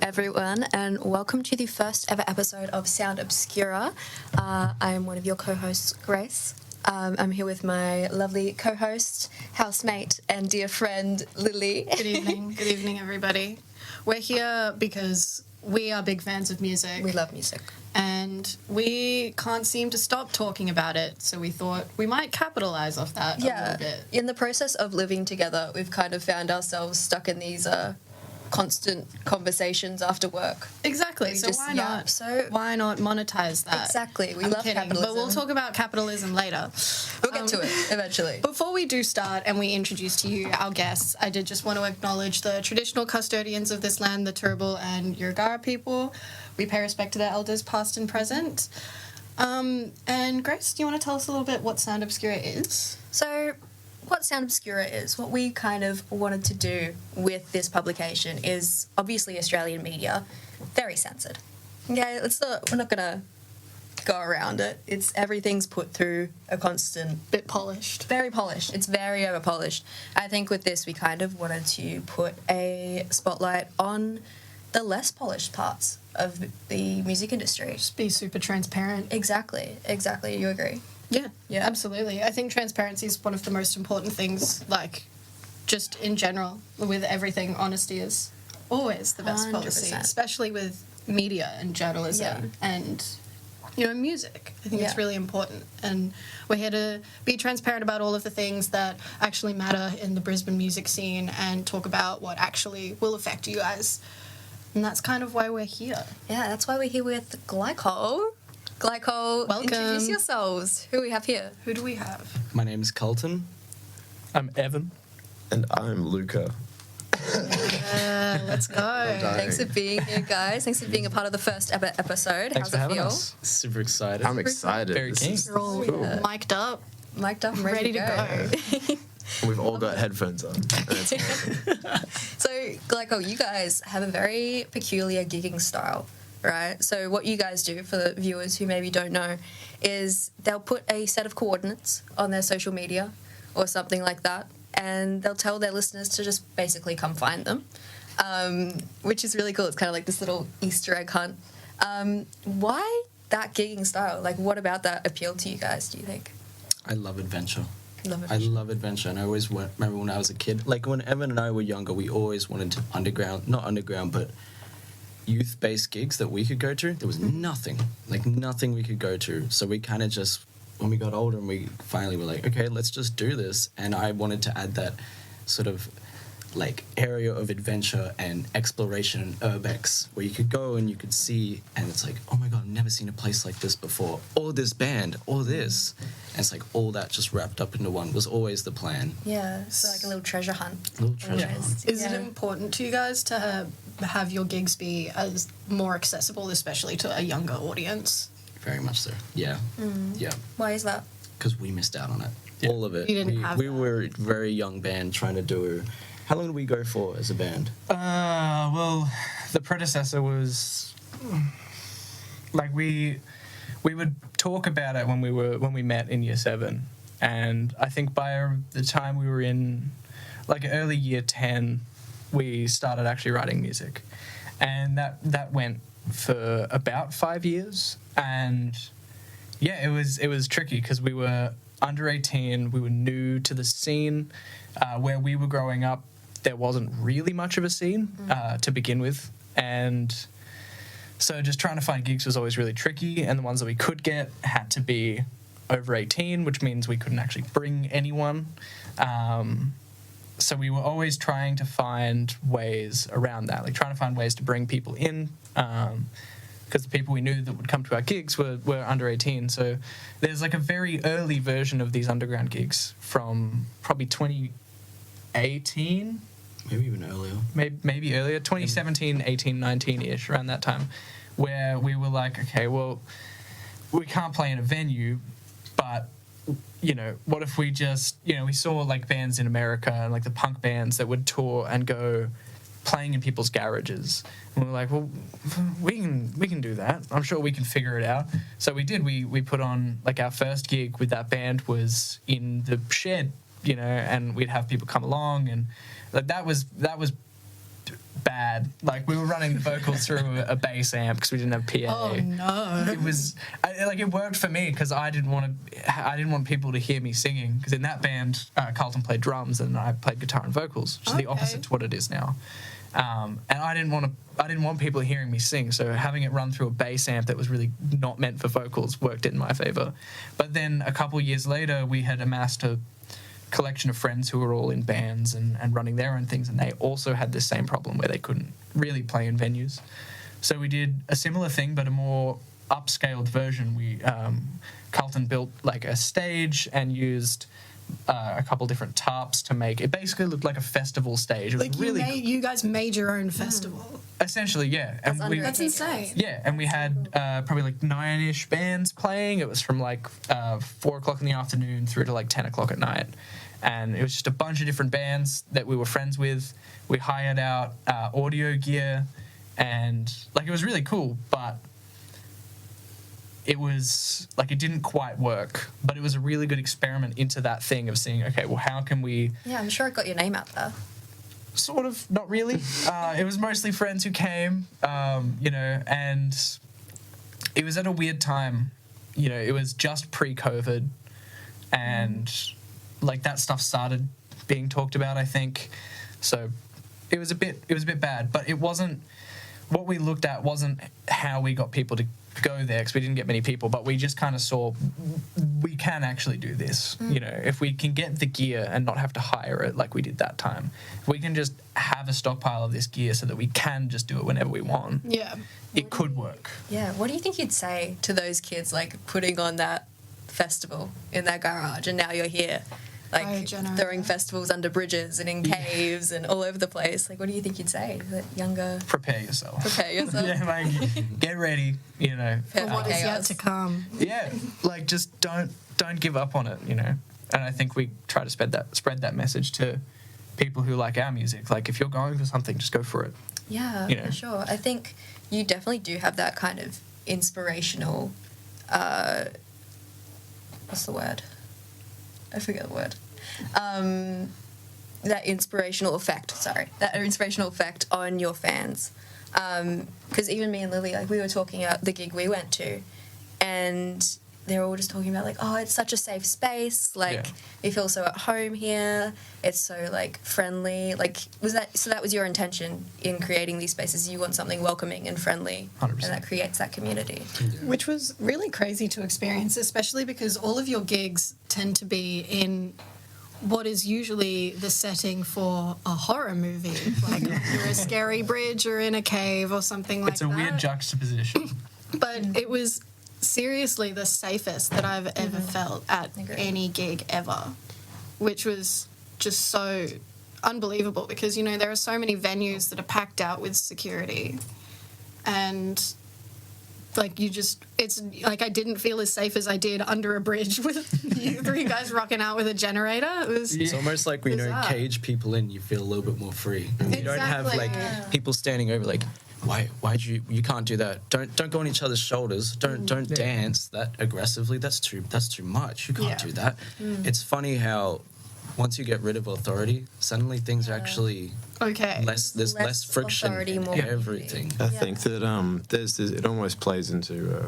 everyone, and welcome to the first ever episode of Sound Obscura. I am one of your co-hosts, Grace. I'm here with my lovely co-host, housemate, and dear friend, Lily. Good evening. Good evening, everybody. We're here because we are big fans of music. We love music. And we can't seem to stop talking about it, so we thought we might capitalize off that a little bit. In the process of living together, we've kind of found ourselves stuck in these constant conversations after work. Exactly. So why not? Why not monetize that? Exactly. We love capitalism. But we'll talk about capitalism later. We'll get to it eventually. Before we do start and we introduce to you our guests, I did just want to acknowledge the traditional custodians of this land, the Turrbal and Yurgara people. We pay respect to their elders, past and present. And Grace, do you want to tell us a little bit what Sound Obscura is? So, what Sound Obscura is, what we kind of wanted to do with this publication is obviously Australian media, very censored. Okay, we're not gonna go around it. Everything's put through a constant... Bit polished. Very polished. It's very over polished. I think with this we kind of wanted to put a spotlight on the less polished parts of the music industry. Just be super transparent. Exactly. You agree? Yeah, absolutely. I think transparency is one of the most important things, like, just in general, with everything. Honesty is always the best 100%. Policy, especially with media and journalism and, music. I think it's really important. And we're here to be transparent about all of the things that actually matter in the Brisbane music scene and talk about what actually will affect you guys. And that's kind of why we're here. Yeah, that's why we're here with Glycol. Glycol, welcome. Introduce yourselves. Who do we have here? Who do we have? My name's Colton. I'm Evan. And I'm Luca. Let's go. Thanks for being here, guys. Thanks for being a part of the first ever episode. Thanks How's it feel? Us. Super excited. I'm excited. Very keen. We're all mic'd up. Mic'd up and ready to go. We've all got headphones on. So, Glycol, you guys have a very peculiar gigging style, right? So what you guys do, for the viewers who maybe don't know, is they'll put a set of coordinates on their social media or something like that, and they'll tell their listeners to just basically come find them, which is really cool. It's kind of like this little Easter egg hunt. Why that gigging style? Like, what about that appealed to you guys, do you think? I love adventure. Love I love adventure, and I always remember when I was a kid, like when Evan and I were younger, we always wanted to not underground, but youth-based gigs that we could go to. There was nothing we could go to. So we kind of just, when we got older and we finally were like, okay, let's just do this. And I wanted to add that sort of like area of adventure and exploration and urbex where you could go and you could see, and it's like, oh my God, I've never seen a place like this before, or this band, or this. And it's like all that just wrapped up into one was always the plan. Yeah, so like a little treasure hunt. Is it important to you guys to have your gigs be as more accessible, especially to a younger audience? Very much so. Yeah. Yeah. Why is that? Because we missed out on it. Yeah. All of it. You didn't have we that. were a very young band trying to do... How long did we go for as a band? Well, the predecessor was like we would talk about it when we met in year 7, and I think by the time we were in like early year 10, we started actually writing music, and that went for about 5 years, and yeah, it was tricky because we were under 18, we were new to the scene. Where we were growing up, there wasn't really much of a scene to begin with, and so just trying to find gigs was always really tricky, and the ones that we could get had to be over 18, which means we couldn't actually bring anyone. So we were always trying to find ways around that, like trying to find ways to bring people in, because the people we knew that would come to our gigs were under 18. So there's like a very early version of these underground gigs from probably 2018. Maybe even earlier. Maybe earlier, 2017, 18, 19-ish, around that time, where we were like, okay, well, we can't play in a venue, but, what if we just, we saw like bands in America and like the punk bands that would tour and go playing in people's garages. And we were like, well, we can do that. I'm sure we can figure it out. So we did. We put on, like, our first gig with that band was in the shed, and we'd have people come along, and like that was bad. Like we were running the vocals through a bass amp because we didn't have PA. Oh no. It was it worked for me because I didn't want people to hear me singing, because in that band Carlton played drums and I played guitar and vocals, which is the opposite to what it is now. And I didn't want people hearing me sing, so having it run through a bass amp that was really not meant for vocals worked in my favor. But then a couple years later, we had amassed a collection of friends who were all in bands and running their own things, and they also had this same problem where they couldn't really play in venues. So we did a similar thing, but a more upscaled version. Carlton built like a stage and used a couple different tarps to make it. Basically looked like a festival stage. It was Like really you guys made your own festival. essentially, yeah. And That's insane. yeah, and we had probably like 9-ish bands playing. It was from like 4 o'clock in the afternoon through to like 10 o'clock at night. And it was just a bunch of different bands that we were friends with. We hired out audio gear, and like it was really cool, but it was like it didn't quite work. But it was a really good experiment into that thing of seeing, okay, well, how can we... Yeah, I'm sure it got your name out there. Sort of, not really. It was mostly friends who came, and it was at a weird time. It was just pre-COVID, and like that stuff started being talked about, I think. So it was a bit bad, but it wasn't, what we looked at wasn't how we got people to go there, because we didn't get many people, but we just kind of saw we can actually do this. If we can get the gear and not have to hire it like we did that time, if we can just have a stockpile of this gear so that we can just do it whenever we want, it could work. Yeah, what do you think you'd say to those kids, like putting on that festival in their garage, and now you're here, like throwing festivals under bridges and in caves and all over the place? Like, what do you think you'd say to that younger... Prepare yourself. Yeah, like, get ready, For what is yet to come. Yeah, like just don't give up on it, And I think we try to spread that message to people who like our music. Like, if you're going for something, just go for it. Yeah, for sure. I think you definitely do have that kind of inspirational... what's the word? I forget the word. That inspirational effect on your fans. Because even me and Lily, like, we were talking about the gig we went to, and they were all just talking about, like, oh, it's such a safe space. Like, we feel so at home here. It's so, like, friendly. Like, that was your intention in creating these spaces? You want something welcoming and friendly. 100%. And that creates that community. Which was really crazy to experience, especially because all of your gigs tend to be in what is usually the setting for a horror movie. Like, you're a scary bridge or in a cave or something like that. It's a weird juxtaposition. But it was seriously the safest that I've ever felt at any gig ever, which was just so unbelievable, because there are so many venues that are packed out with security, and like it's like I didn't feel as safe as I did under a bridge with you 3 guys rocking out with a generator. It's almost like when you cage people in, you feel a little bit more free. You don't have like people standing over like, why'd you can't do that. Don't go on each other's shoulders. Don't dance that aggressively. That's too much. You can't do that. It's funny how once you get rid of authority, suddenly things are actually there's less friction in everything. I think that there's this, it almost plays into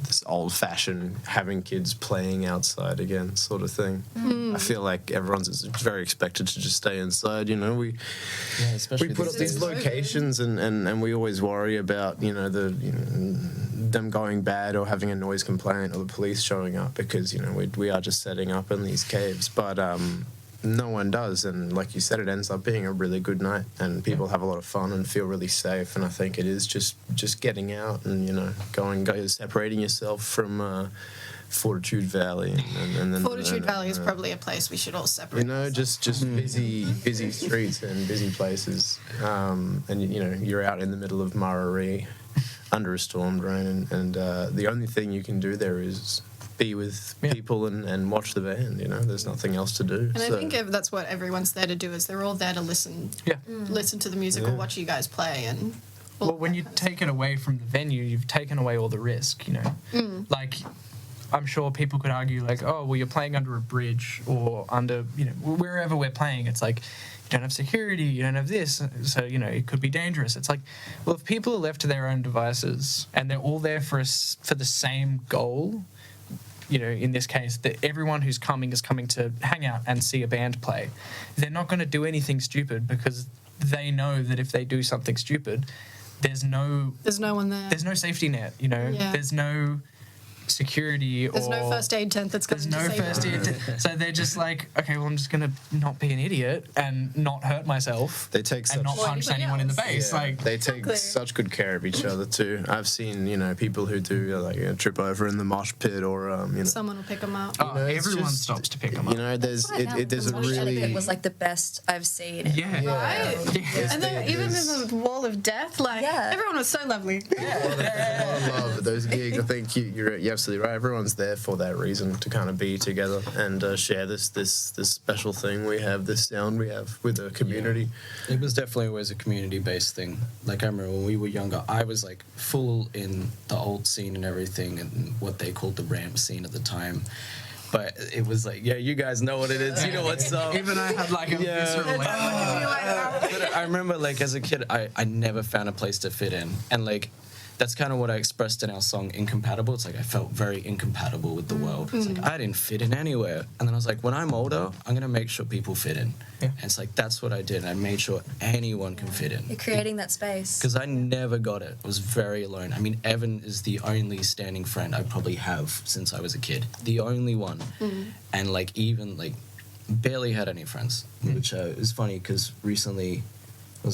this old-fashioned having kids playing outside again sort of thing. I feel like everyone's very expected to just stay inside. We put up these locations and we always worry about them going bad or having a noise complaint or the police showing up, because we are just setting up in these caves, but no one does, and like you said, it ends up being a really good night and people have a lot of fun and feel really safe. And I think it is just getting out and going separating yourself from Fortitude Valley and then Fortitude Valley is probably a place we should all separate. Just busy streets and busy places, and you're out in the middle of Murray under a storm drain, and the only thing you can do there is be with people and watch the band. There's nothing else to do. And I think that's what everyone's there to do, is they're all there to listen to the music or watch you guys play. And when you take it away from the venue, you've taken away all the risk. Like, I'm sure people could argue like, oh, well, you're playing under a bridge or under, wherever we're playing. It's like, you don't have security, you don't have this, so, it could be dangerous. It's like, well, if people are left to their own devices and they're all there for the same goal, in this case, that everyone who's coming is coming to hang out and see a band play, they're not going to do anything stupid because they know that if they do something stupid, there's no one there. There's no safety net, Yeah. There's no security There's no first aid tent that's going to save first them. aid tent. So they're just like, okay, well, I'm just going to not be an idiot and not hurt myself. They take and not punch anyone in the face. Yeah, Like they take such good care of each other too. I've seen people who do trip over in the mosh pit or Someone will pick them up. Oh, everyone stops to pick them up. There's a really it was like the best I've seen. Yeah. Right? Yes, And then even in the wall of death, everyone was so lovely. I love those gigs. I think you're absolutely right. Everyone's there for that reason, to kind of be together and share this special thing we have, this sound we have with the community. Yeah. It was definitely always a community-based thing. Like, I remember when we were younger, I was like full in the old scene and everything, and what they called the ramp scene at the time. But it was like, yeah, you guys know what it is. You know what's up. Even I had like a visceral But I remember, like, as a kid, I never found a place to fit in. And, like, that's kind of what I expressed in our song Incompatible. It's like I felt very incompatible with the world. It's like I didn't fit in anywhere. And then I was like, when I'm older, I'm going to make sure people fit in. Yeah. And it's like, that's what I did. I made sure anyone can fit in. You're creating that space. Because I never got it. I was very alone. I mean, Evan is the only standing friend I probably have since I was a kid. The only one. And, like, even, like, barely had any friends. Which is funny because recently...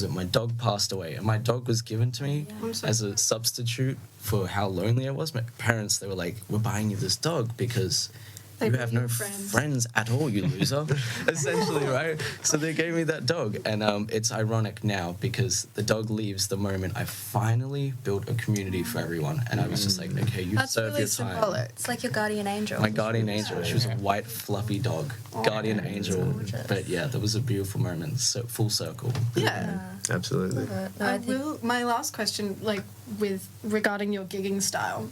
my dog passed away, and my dog was given to me as a substitute for how lonely I was. My parents, they were like, we're buying you this dog because you have no friends at all, you loser. Essentially, right? So they gave me that dog, and it's ironic now because the dog leaves the moment I finally built a community for everyone, and I was just like, okay, you serve really your time. symbolic. It's like your guardian angel. My guardian angel. She was a white, fluffy dog. Guardian angel. gorgeous. But yeah, that was a beautiful moment. So full circle. Yeah. Absolutely. My last question, regarding your gigging style,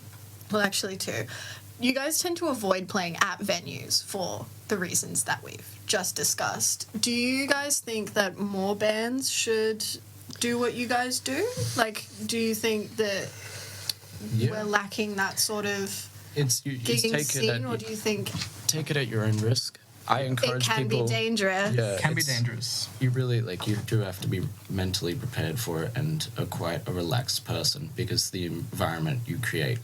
actually two. You guys tend to avoid playing at venues for the reasons that we've just discussed. Do you guys think that more bands should do what you guys do? Like, do you think that we're lacking that sort of gigging scene, or do you think... Take it at your own risk. I encourage people... It can be dangerous. Yeah, It can be dangerous. You really, you do have to be mentally prepared for it and quite a relaxed person because the environment you create,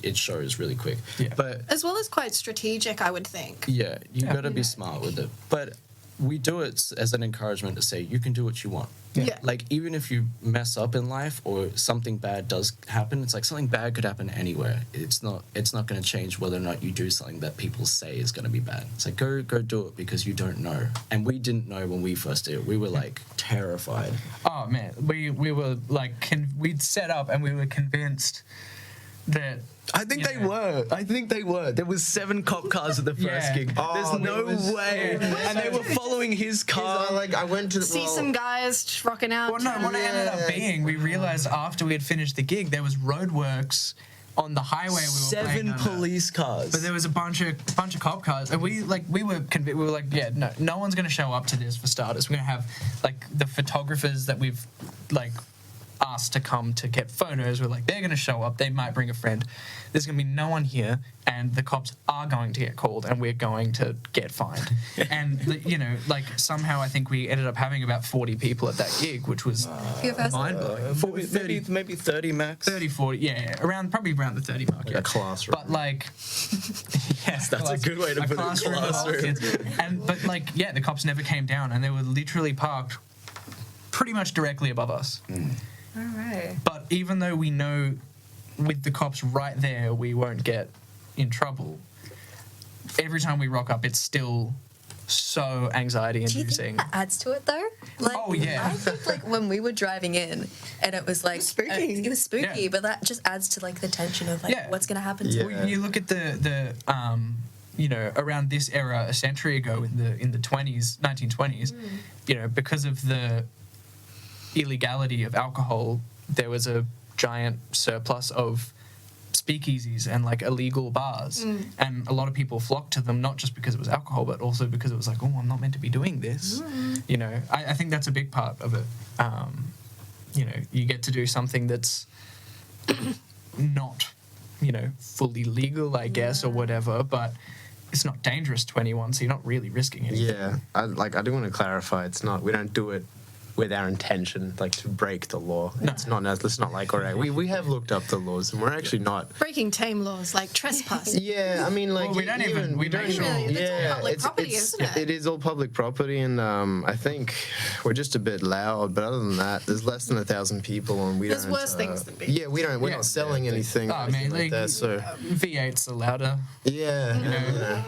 it shows really quick. Yeah. But As well as quite strategic, I would think. yeah, you got to be smart with it. But we do it as an encouragement to say you can do what you want. Yeah. Like, even if you mess up in life or something bad does happen, it's like something bad could happen anywhere. It's not going to change whether or not you do something that people say is going to be bad. It's like, go do it because you don't know. And we didn't know when we first did it. We were, like, terrified. Oh, man. We were, like, we'd set up and we were convinced that... I think they were. There was 7 cop cars at the first gig. There's no way. And they were following his car. I went to See some guys rocking out. Well, no, what it ended up being, we realised after we had finished the gig, there was roadworks on the highway we were playing 7 under. police cars. But there was a bunch of cop cars, and we were like, yeah, no one's gonna show up to this for starters. We're gonna have like the photographers that we've like asked to come to get photos. We're like, they're gonna show up. They might bring a friend. There's gonna be no one here, and the cops are going to get called, and we're going to get fined. And somehow I think we ended up having about 40 people at that gig, which was mind blowing. Maybe 30 max. 30, 40, yeah, probably around the 30 mark. a classroom. But yes, That's a good way to put it. Classroom. The cops never came down, and they were literally parked pretty much directly above us. All right. But even though we know with the cops right there we won't get in trouble, every time we rock up it's still so anxiety Do you inducing. think that adds to it though? Like, Oh, yeah. I think like when we were driving in and it was like spooky. it was spooky, Yeah. but that just adds to like the tension of like Yeah. what's gonna happen to Yeah. me. Well, you look at the around this era a century ago in the 1920s, because of the illegality of alcohol, there was a giant surplus of speakeasies and like illegal bars, and a lot of people flocked to them not just because it was alcohol, but also because it was like, oh, I'm not meant to be doing this. You know, I think that's a big part of it. You know, you get to do something that's not, you know, fully legal, I guess, or whatever, but it's not dangerous to anyone, so you're not really risking anything. Yeah, I do want to clarify. It's not. We don't do it with our intention, like, to break the law. No. It's not like, all right, we have looked up the laws, and we're actually not Breaking tame laws like trespassing. Yeah, I mean, like, Well, we don't even- we don't make sure. Really, it's yeah, all public property, isn't it? It is all public property, and I think we're just a bit loud. But other than that, there's less than 1,000 people, and we There's don't. worse things than being. Yeah, we're Yeah. not selling anything. Oh, or I anything mean, like that. So V8s are louder. yeah,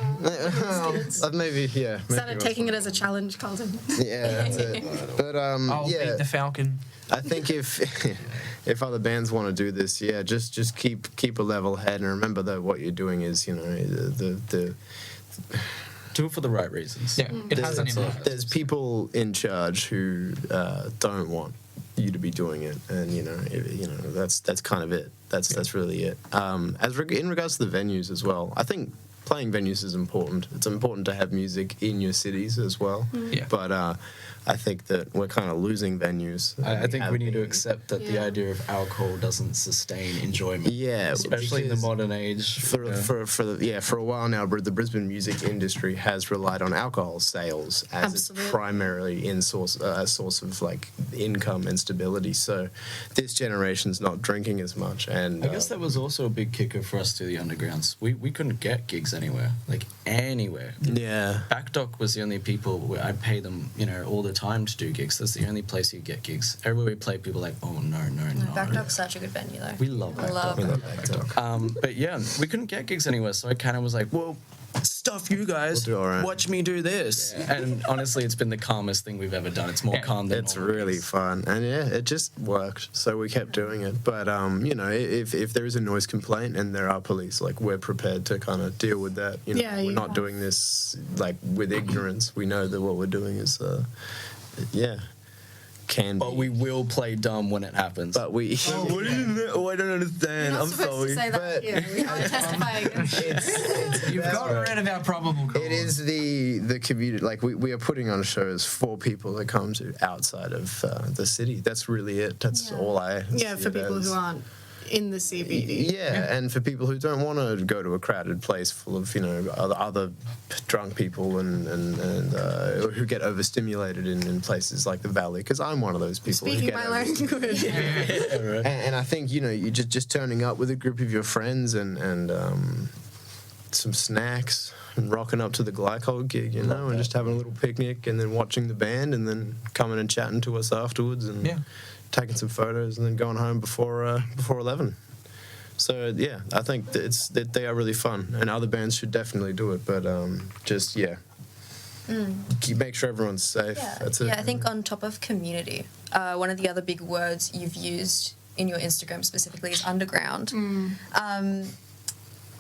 maybe yeah. Started taking it as a challenge, Carlton. Yeah, that's it. But I'll yeah. beat the Falcon. I think if other bands want to do this, yeah, just keep a level head and remember that what you're doing is, you know, the Do it for the right reasons. Yeah, it has an impact. there's people in charge who don't want you to be doing it, and you know that's kind of it. That's really it. In regards to the venues as well, I think playing venues is important. It's important to have music in your cities as well. Yeah. But I think that we're kind of losing venues. I think we need to been. accept that the Yeah. idea of alcohol doesn't sustain enjoyment. Yeah, Especially in the because modern age. For a while now, the Brisbane music industry has relied on alcohol sales as Absolutely. its primary source of like income and stability. So this generation's not drinking as much, and I guess that was also a big kicker for us to the undergrounds. We couldn't get gigs anywhere, like anywhere. yeah. Backdock was the only people where I'd pay them, you know, all the time to do gigs. That's the only place you get gigs. Everywhere we play, people are like, oh no. Backdock's such a good venue though. We love Backdock. Love We love Backdock. Backdock. But yeah, we couldn't get gigs anywhere, so I kind of was like, well, stuff you guys. We'll do all right. Watch me do this. And honestly, it's been the calmest thing we've ever done. It's more calm than It's normal really gigs. fun, and yeah, it just worked. So we kept doing it. But you know, if there is a noise complaint and there are police, like we're prepared to kind of deal with that. You know, Yeah, we're you not have. doing this like with ignorance. We know that what we're doing is, can But be. we will play dumb when it happens. But we. What is it? Oh, I don't understand. You're not I'm supposed sorry. to say that but here. We can't testify against you. You've got rid of our probable cause. it is the community. Like we are putting on shows for people that come to outside of the city. That's really it. That's Yeah. all I. Yeah, see for it people as. who aren't in the CBD. Yeah, and for people who don't want to go to a crowded place full of, you know, other drunk people and who get overstimulated in places like the Valley, because I'm one of those people. who Speaking get my language. Yeah, right. and I think, you know, you just turning up with a group of your friends and some snacks and rocking up to the Glycol gig, you know, and just having a little picnic and then watching the band and then coming and chatting to us afterwards and Yeah. taking some photos and then going home before 11. So yeah, I think that they are really fun, and other bands should definitely do it. But just make sure everyone's safe. Yeah, That's it. yeah. I think on top of community, one of the other big words you've used in your Instagram specifically is underground.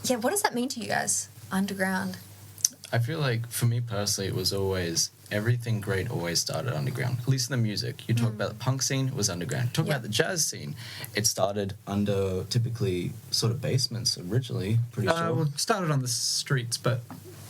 Yeah, what does that mean to you guys? Underground. I feel like for me personally, it was always everything great always started underground. At least in the music, you talk about the punk scene, it was underground. Talk Yeah. about the jazz scene, it started under typically sort of basements originally. Pretty sure. Well, started on the streets, but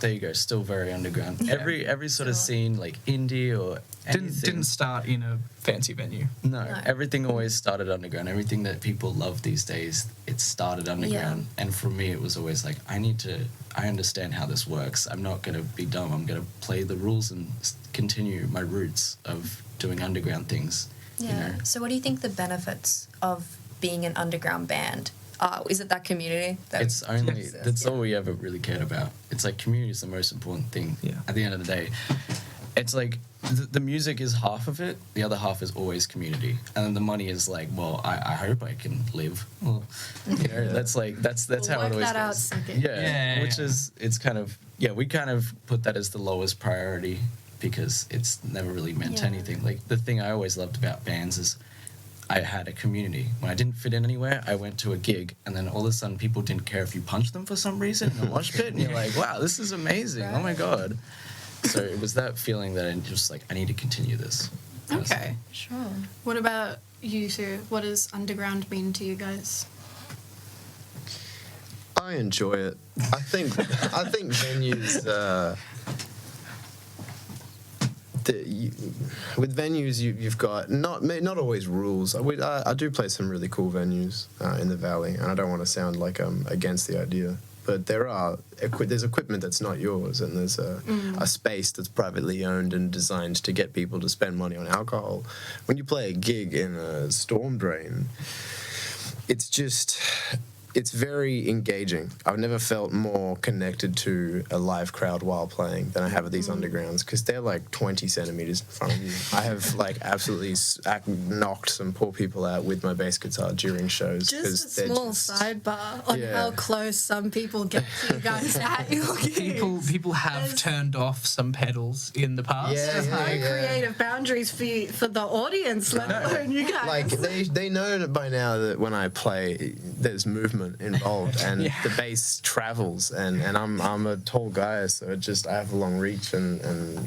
There you go, still very underground. Every sort of Sure. scene, like indie or anything. didn't start in a fancy venue. No, No. everything always started underground. Everything that people love these days, it started underground. And for me, it was always like, I understand how this works. I'm not going to be dumb. I'm going to play the rules and continue my roots of doing underground things. Yeah. You know? So, what do you think the benefits of being an underground band are? Is it that community? It's only, exists? that's Yeah. all we ever really cared about. It's like community is the most important thing. Yeah. At the end of the day, it's like the music is half of it. The other half is always community. And then the money is like, well, I hope I can live. Well, you know, that's like, that's We'll how it work always that out, goes. sink it. Yeah, which Yeah. is, it's kind of, we kind of put that as the lowest priority because it's never really meant Yeah. anything. Like the thing I always loved about bands is I had a community. When I didn't fit in anywhere, I went to a gig, and then all of a sudden people didn't care if you punched them for some reason in a mosh pit, and you're like, wow, this is amazing. Oh my God. So it was that feeling that I just like, I need to continue this. Okay. Sure. What about you two? What does underground mean to you guys? I enjoy it. I think venues. With venues, you've got not always rules. I do play some really cool venues in the Valley, and I don't want to sound like I'm against the idea, but there's equipment that's not yours, and there's a space that's privately owned and designed to get people to spend money on alcohol. When you play a gig in a storm drain, it's very engaging. I've never felt more connected to a live crowd while playing than I have at these undergrounds, because they're like 20 centimeters in front of you. I have like absolutely knocked some poor people out with my bass guitar during shows. Just a small sidebar on how close some people get to you guys at your gigs. People have turned off some pedals in the past. There's no creative boundaries for the audience, let alone you guys. Like they know by now that when I play, there's movement involved, and the bass travels, and I'm a tall guy, so I have a long reach, and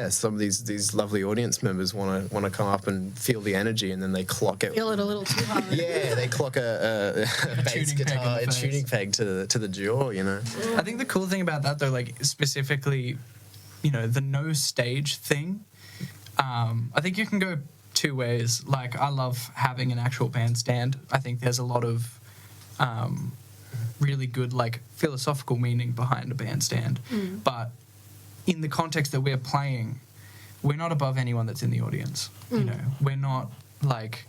some of these lovely audience members want to come up and feel the energy, and then they clock it. Feel it a little too hard. Yeah, they clock a bass guitar, a tuning peg to the jaw, you know. I think the cool thing about that, though, like specifically, you know, the no stage thing, I think you can go two ways. Like, I love having an actual bandstand. I think there's a lot of really good, like, philosophical meaning behind a bandstand. But in the context that we're playing, we're not above anyone that's in the audience. You know, we're not like,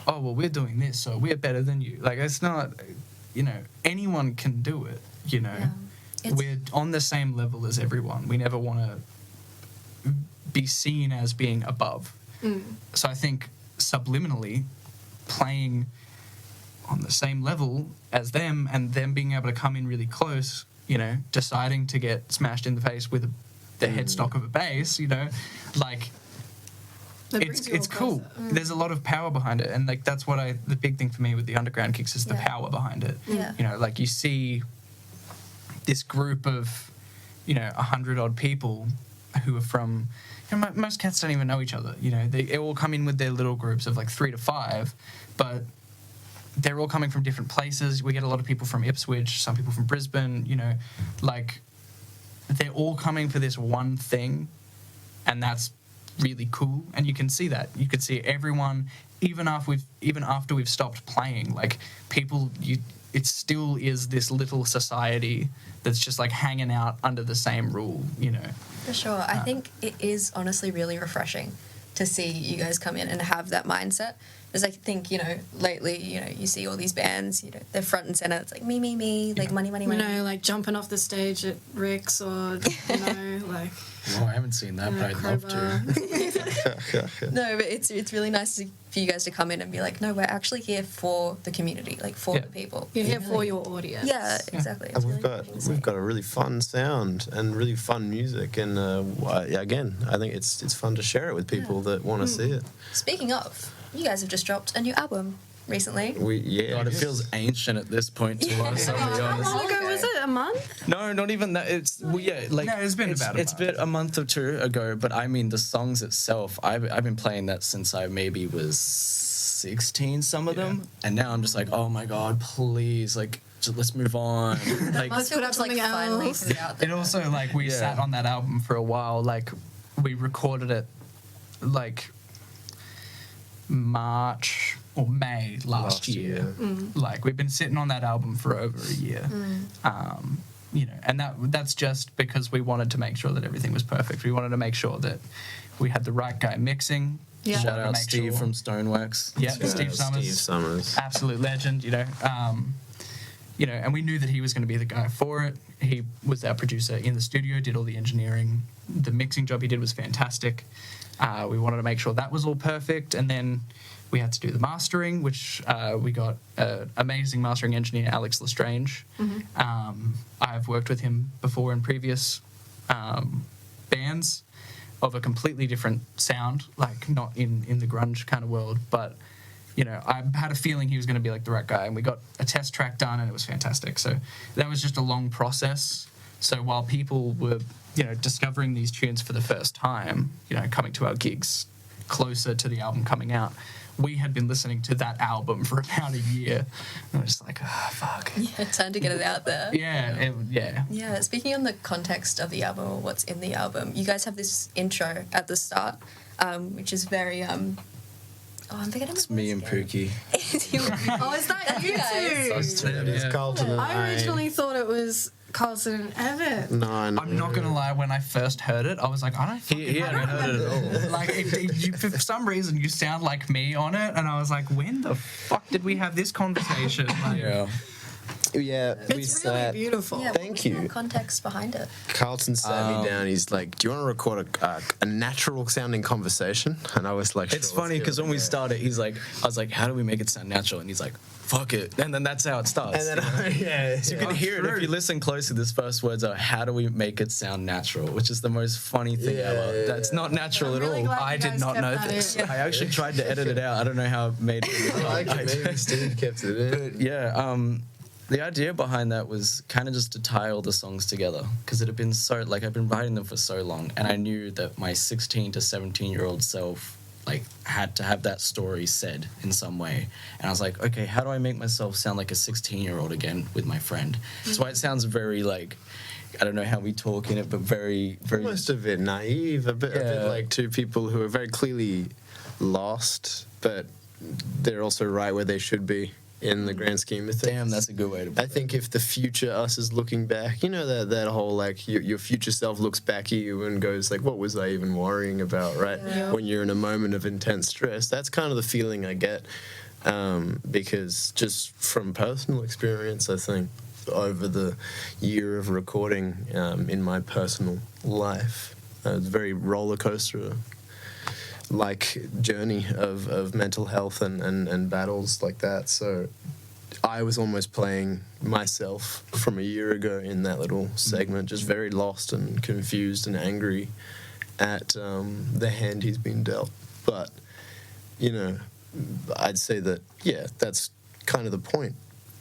oh, well, we're doing this, so we're better than you. Like, it's not, you know, anyone can do it, you know. We're on the same level as everyone. We never want to be seen as being above. So I think subliminally playing on the same level as them, and them being able to come in really close, you know, deciding to get smashed in the face with the headstock of a bass, you know, like, it's cool. There's a lot of power behind it, and like that's what the big thing for me with the underground kicks is the power behind it. You know, like, you see this group of, you know, 100 odd people who are from, you know, most cats don't even know each other. You know, they all come in with their little groups of like 3 to 5, but they're all coming from different places. We get a lot of people from Ipswich, some people from Brisbane, you know, like, they're all coming for this one thing, and that's really cool. And you can see that. You could see everyone, even after we've stopped playing, like, people, it still is this little society that's just like hanging out under the same rule, you know. For sure. I think it is honestly really refreshing to see you guys come in and have that mindset. Because I think, you know, lately, you know, you see all these bands, you know, they're front and center. It's like me, like money. You know, like jumping off the stage at Rick's, or, you know, like. Well, I haven't seen that, but I'd love to. No, but it's really nice for you guys to come in and be like, no, we're actually here for the community, like for the people. You're here for your audience. Yeah, exactly. And we've got a really fun sound and really fun music, and again, I think it's fun to share it with people that want to see it. Speaking of, you guys have just dropped a new album recently. God, it feels ancient at this point, to be honest. How long ago was it? A month? No, not even that. It's no, it's been a month or two ago. But I mean, the songs itself, I've been playing that since I maybe was 16. Some of them, and now I'm just like, oh my god, please, like, just let's move on. Like, Let's put up something else. It also, like, we sat on that album for a while. Like, we recorded it, like, March or May last year. Like, we've been sitting on that album for over a year. You know, and that's just because we wanted to make sure that everything was perfect. We wanted to make sure that we had the right guy mixing. Shout out Steve from Stoneworks. Yeah, Steve Summers. Absolute legend, you know. You know, and we knew that he was going to be the guy for it. He was our producer in the studio, did all the engineering. The mixing job he did was fantastic. We wanted to make sure that was all perfect, and then we had to do the mastering, which we got an amazing mastering engineer, Alex Lestrange. I've worked with him before in previous bands of a completely different sound, like not in the grunge kind of world, but, you know, I had a feeling he was going to be like the right guy, and we got a test track done, and it was fantastic. So that was just a long process. So while people were, you know, discovering these tunes for the first time, you know, coming to our gigs closer to the album coming out, we had been listening to that album for about a year. And I was just like, fuck. Yeah, time to get it out there. Yeah. Yeah, speaking on the context of the album or what's in the album, you guys have this intro at the start, which is very I'm forgetting. It's me and Pookie. Oh, is that you guys. two? It's Carlton and I originally thought it was Carlton and Evan. No, I'm not gonna lie. When I first heard it, I was like, I don't. He hadn't heard it at all. Like, you, for some reason, you sound like me on it, and I was like, when the fuck did we have this conversation? Like, Yeah, we It's sat. really beautiful. Yeah, Thank what was you. the context behind it? Carlton sat me down. He's like, "Do you want to record a natural sounding conversation?" And I was like, It's "Sure, funny let's because give it when a we go." started, I was like, how do we make it sound natural? And he's like, fuck it. And then that's how it starts. And then So you can hear it if you listen closely. This first words are, how do we make it sound natural? Which is the most funny thing ever. That's not natural I'm at really all. glad I you did guys not kept know that this. in. I actually tried to edit it out. I don't know how it made it. I like it. Maybe Steve kept it in. But yeah, the idea behind that was kind of just to tie all the songs together because it had been so, like, I've been writing them for so long, and I knew that my 16 to 17-year-old self, like, had to have that story said in some way. And I was like, okay, how do I make myself sound like a 16-year-old again with my friend? That's why it sounds very, like, I don't know how we talk in it, but very, very... Almost a bit naive, a bit Yeah. like two people who are very clearly lost, but they're also right where they should be in the grand scheme of things. Damn, that's a good way to put I think if the future us is looking back, you know, that whole, like, your future self looks back at you and goes, like, what was I even worrying about, right? Yeah. When you're in a moment of intense stress. That's kind of the feeling I get, because just from personal experience, I think, over the year of recording in my personal life, it's a very roller coaster like journey of mental health and battles like that. So I was almost playing myself from a year ago in that little segment, just very lost and confused and angry at the hand he's been dealt. But, you know, I'd say that, yeah, that's kind of the point.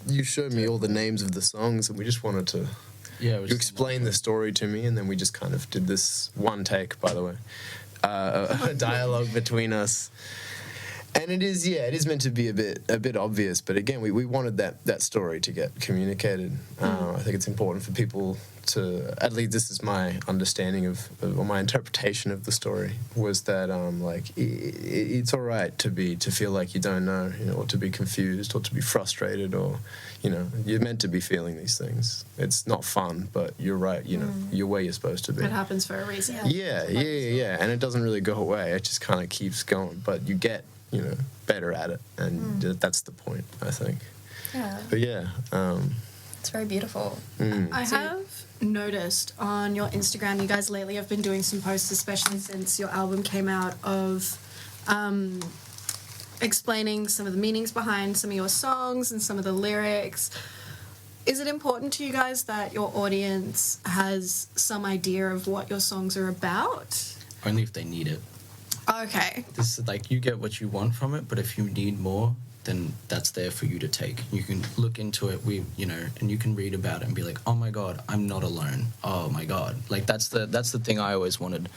You showed me all the names of the songs and we just wanted to... Yeah, You explained the story to me, and then we just kind of did this one take, by the way, a dialogue between us. And it is meant to be a bit obvious, but again, we wanted that story to get communicated. I think it's important for people to, at least this is my understanding or my interpretation of the story, was that like it's all right to feel like you don't know, you know, or to be confused, or to be frustrated, or, you know, you're meant to be feeling these things. It's not fun, but you're right, you know, you're where you're supposed to be. It happens for a reason. Yeah, and it doesn't really go away. It just kind of keeps going, but you get, you know, better at it, and that's the point, I think. Yeah, But yeah, it's very beautiful. I have noticed on your Instagram, you guys lately have been doing some posts, especially since your album came out, of explaining some of the meanings behind some of your songs and some of the lyrics. Is it important to you guys that your audience has some idea of what your songs are about? Only if they need it. Okay. This is like, you get what you want from it, but if you need more, then that's there for you to take. You can look into it, and you can read about it and be like, oh my God, I'm not alone. Oh my God. Like, that's the thing I always wanted.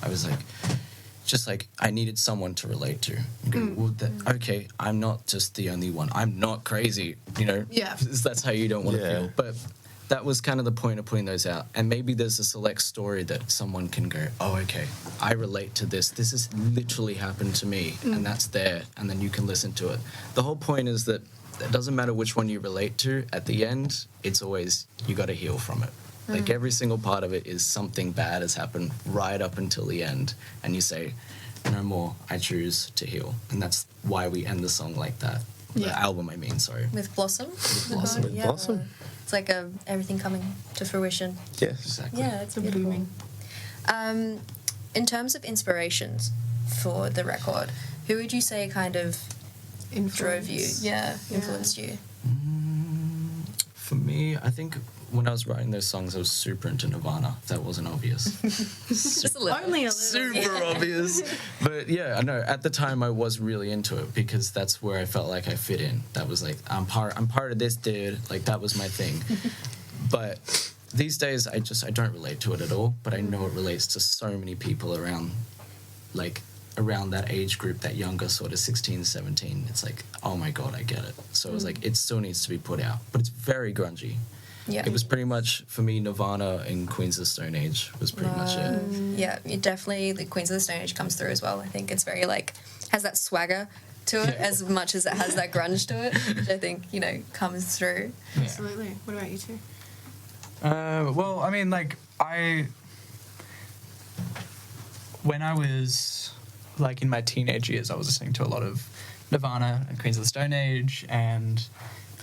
I was like, just like, I needed someone to relate to. Well, okay, I'm not just the only one. I'm not crazy, you know? Yeah. That's how you don't want to Yeah. feel. But that was kind of the point of putting those out. And maybe there's a select story that someone can go, oh, okay, I relate to this. This has literally happened to me. And that's there. And then you can listen to it. The whole point is that it doesn't matter which one you relate to. At the end, it's always, you got to heal from it. Like, every single part of it is something bad has happened right up until the end. And you say, no more, I choose to heal. And that's why we end the song like that. Yeah. The album, I mean, sorry. With Blossom? Blossom. With Blossom. It's like everything coming to fruition. yes. Exactly. Yeah, it's beautiful. blooming. In terms of inspirations for the record, who would you say kind of drove you? Yeah, influenced you. For me, I think when I was writing those songs, I was super into Nirvana, if that wasn't obvious. Just a little. Only a little. Super obvious. But yeah, I know, at the time I was really into it because that's where I felt like I fit in. That was like, I'm part of this dude. Like, that was my thing. But these days, I don't relate to it at all, but I know it relates to so many people around, like, around that age group, that younger sort of 16, 17, it's like, oh my God, I get it. So it was like, it still needs to be put out, but it's very grungy. Yeah. It was pretty much, for me, Nirvana and Queens of the Stone Age was pretty much it. Yeah, it definitely, the Queens of the Stone Age comes through as well. I think it's very, like, has that swagger to it as much as it has that grunge to it, which I think, you know, comes through. Yeah. Absolutely. What about you two? Well, I mean, like, when I was, like, in my teenage years, I was listening to a lot of Nirvana and Queens of the Stone Age, and...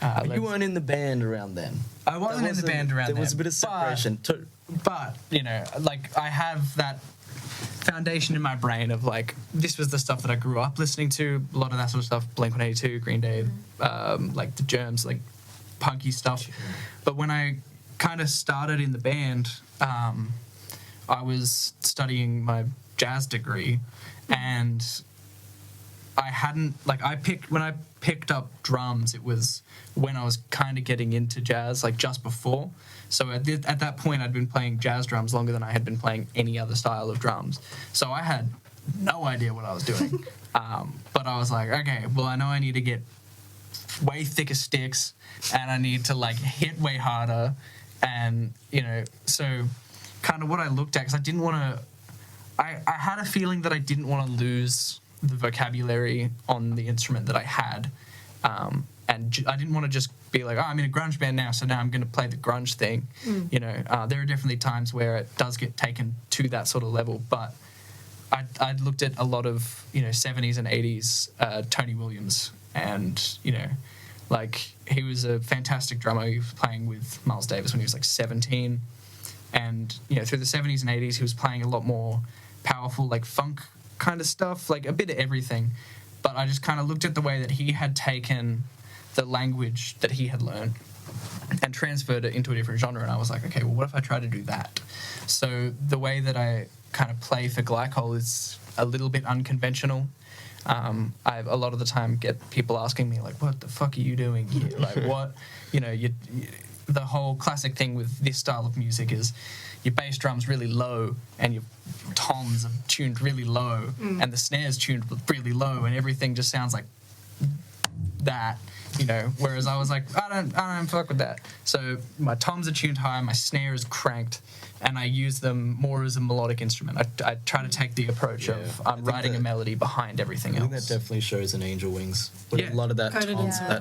But you weren't in the band around then. I wasn't in the band around then. There was a bit of separation. But, you know, like, I have that foundation in my brain of, like, this was the stuff that I grew up listening to, a lot of that sort of stuff, Blink-182, Green Day, like, the Germs, like, punky stuff. But when I kind of started in the band, I was studying my jazz degree, and when I picked up drums, it was when I was kind of getting into jazz, like just before. So at that point, I'd been playing jazz drums longer than I had been playing any other style of drums. So I had no idea what I was doing. But I was like, okay, well, I know I need to get way thicker sticks, and I need to, like, hit way harder. And, you know, so kind of what I looked at, because I didn't want to... I had a feeling that I didn't want to lose the vocabulary on the instrument that I had, and I didn't want to just be like, oh, I'm in a grunge band now, so now I'm going to play the grunge thing. You know, there are definitely times where it does get taken to that sort of level, but I'd looked at a lot of, you know, 70s and 80s Tony Williams, and, you know, like, he was a fantastic drummer. He was playing with Miles Davis when he was like 17, and, you know, through the 70s and 80s he was playing a lot more powerful, like, funk kind of stuff, like a bit of everything. But I just kind of looked at the way that he had taken the language that he had learned and transferred it into a different genre, and I was like, okay, well, what if I try to do that? So the way that I kind of play for Glycol is a little bit unconventional. I a lot of the time get people asking me, like, what the fuck are you doing here? Like, what, you know, the whole classic thing with this style of music is your bass drum's really low and your toms are tuned really low and the snare's tuned really low and everything just sounds like that, you know. Whereas I was like, I don't fuck with that. So my toms are tuned high, my snare is cranked, and I use them more as a melodic instrument. I try to take the approach of I'm writing a melody behind everything else. I think that definitely shows in Angel Wings. With a lot of that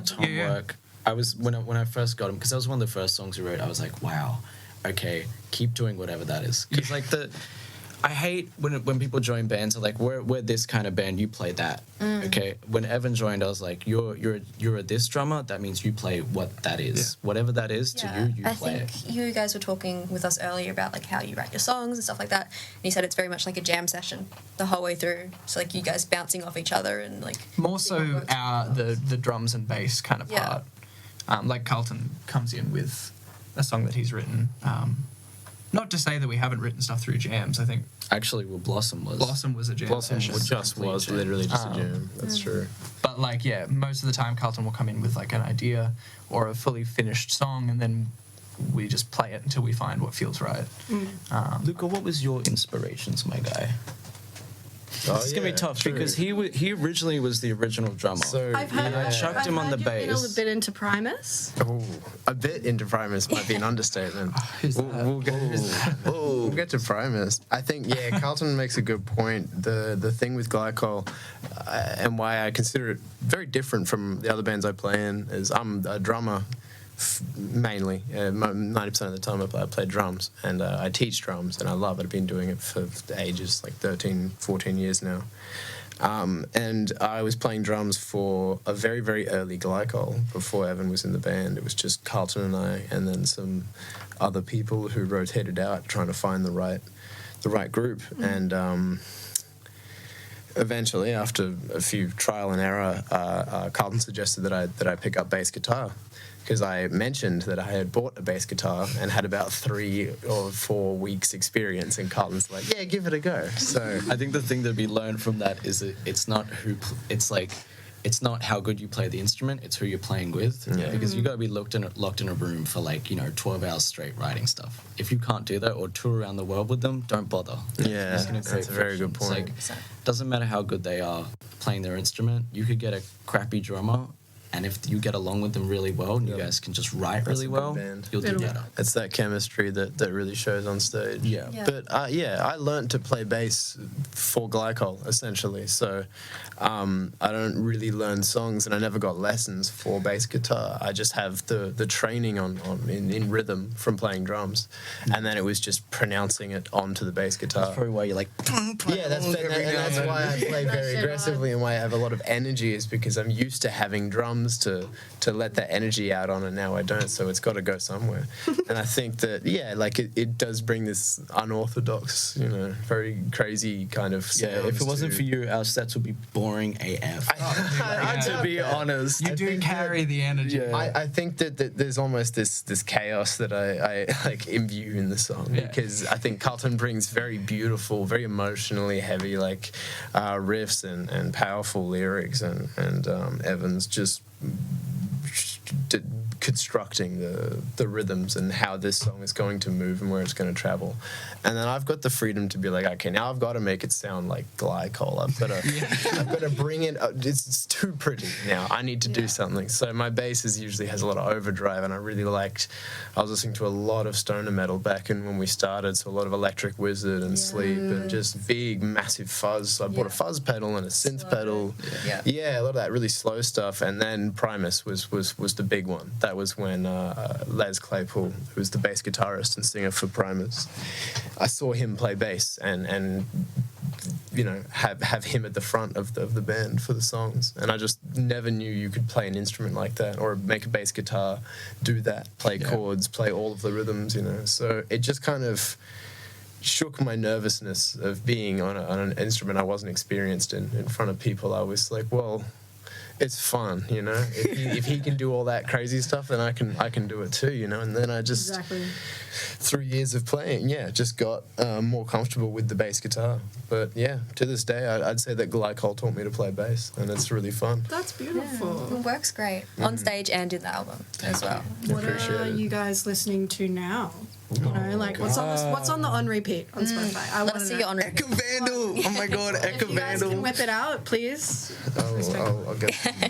tom work. I was when I first got him, because that was one of the first songs he wrote, I was like, wow, okay, keep doing whatever that is. Because like I hate when people join bands are like, we're this kind of band, you play that. Okay. When Evan joined, I was like, you're a this drummer, that means you play what that is. Yeah. Whatever that is to you play it. I think you guys were talking with us earlier about like how you write your songs and stuff like that. And you said it's very much like a jam session the whole way through. So like you guys bouncing off each other and like more so the drums and bass kind of part. Like Carlton comes in with a song that he's written. Not to say that we haven't written stuff through jams. I think actually, Blossom was a jam session. Was literally just a jam. That's true. But like, yeah, most of the time Carlton will come in with like an idea or a fully finished song, and then we just play it until we find what feels right. Luca, what was your inspirations, my guy? It's gonna be tough because he originally was the original drummer. So I've heard, I chucked him on the bass. Been a little bit into Primus. Oh, a bit into Primus might be an understatement. We'll get to Primus. I think Carlton makes a good point. The thing with Glycol and why I consider it very different from the other bands I play in is I'm a drummer. Mainly, 90% of the time I play drums, and I teach drums, and I love it. I've been doing it for ages, like 13, 14 years now. And I was playing drums for a very, very early Glycol before Evan was in the band. It was just Carlton and I, and then some other people who rotated out trying to find the right group. And eventually, after a few trial and error, Carlton suggested that I pick up bass guitar. Because I mentioned that I had bought a bass guitar and had about 3 or 4 weeks experience, and Carlton's like, yeah, give it a go. So I think the thing that we learned from that is it's not it's like it's not how good you play the instrument, it's who you're playing with. Yeah. Because you got to be locked in a room for like, 12 hours straight writing stuff. If you can't do that or tour around the world with them, don't bother. Yeah, It's gonna that's create a very good friction. point. It's like, doesn't matter how good they are playing their instrument. You could get a crappy drummer, and if you get along with them really well and you Yep. guys can just write That's really a good well, band. you'll do It'll- better. It's that chemistry that really shows on stage. Yeah. Yeah. But I learned to play bass for Glycol, essentially. So I don't really learn songs, and I never got lessons for bass guitar. I just have the training in rhythm from playing drums, and then it was just pronouncing it onto the bass guitar. That's probably why you're like, Yeah, that's why I play very aggressively and why I have a lot of energy, is because I'm used to having drums to let that energy out on, and now I don't, so it's got to go somewhere. And I think that, like it does bring this unorthodox, very crazy kind of yeah, sounds if it wasn't to- for you, our sets would be boring AF. To be honest. You do carry the energy. Yeah. I think that there's almost this chaos that I like imbue in the song, Yeah. because I think Carlton brings very beautiful, very emotionally heavy riffs and powerful lyrics, and Evans just constructing the rhythms and how this song is going to move and where it's going to travel. And then I've got the freedom to be like, okay, now I've got to make it sound like Glycol. I've got to bring it. It's too pretty now. I need to do something. So my bass usually has a lot of overdrive, and I was listening to a lot of stoner metal back in when we started, so a lot of Electric Wizard and Sleep and just big, massive fuzz. So I bought a fuzz pedal and a synth pedal. Yeah. A lot of that really slow stuff. And then Primus was the big one. That was when Les Claypool, who was the bass guitarist and singer for Primus, I saw him play bass and have him at the front of the band for the songs. And I just never knew you could play an instrument like that, or make a bass guitar do that, play chords, play all of the rhythms, So it just kind of shook my nervousness of being on an instrument I wasn't experienced in front of people. I was like, well, it's fun, If he can do all that crazy stuff, then I can do it too, And then I just 3 years of playing, just got more comfortable with the bass guitar. But to this day, I'd say that Glycol taught me to play bass, and it's really fun. That's beautiful. It works great on stage and in the album as well. What Appreciate are it. you guys listening to now? What's on the on repeat on Spotify? I Let want us to see know. your on repeat. Vandal! Oh my god, If you guys can whip it out, please. I'll get.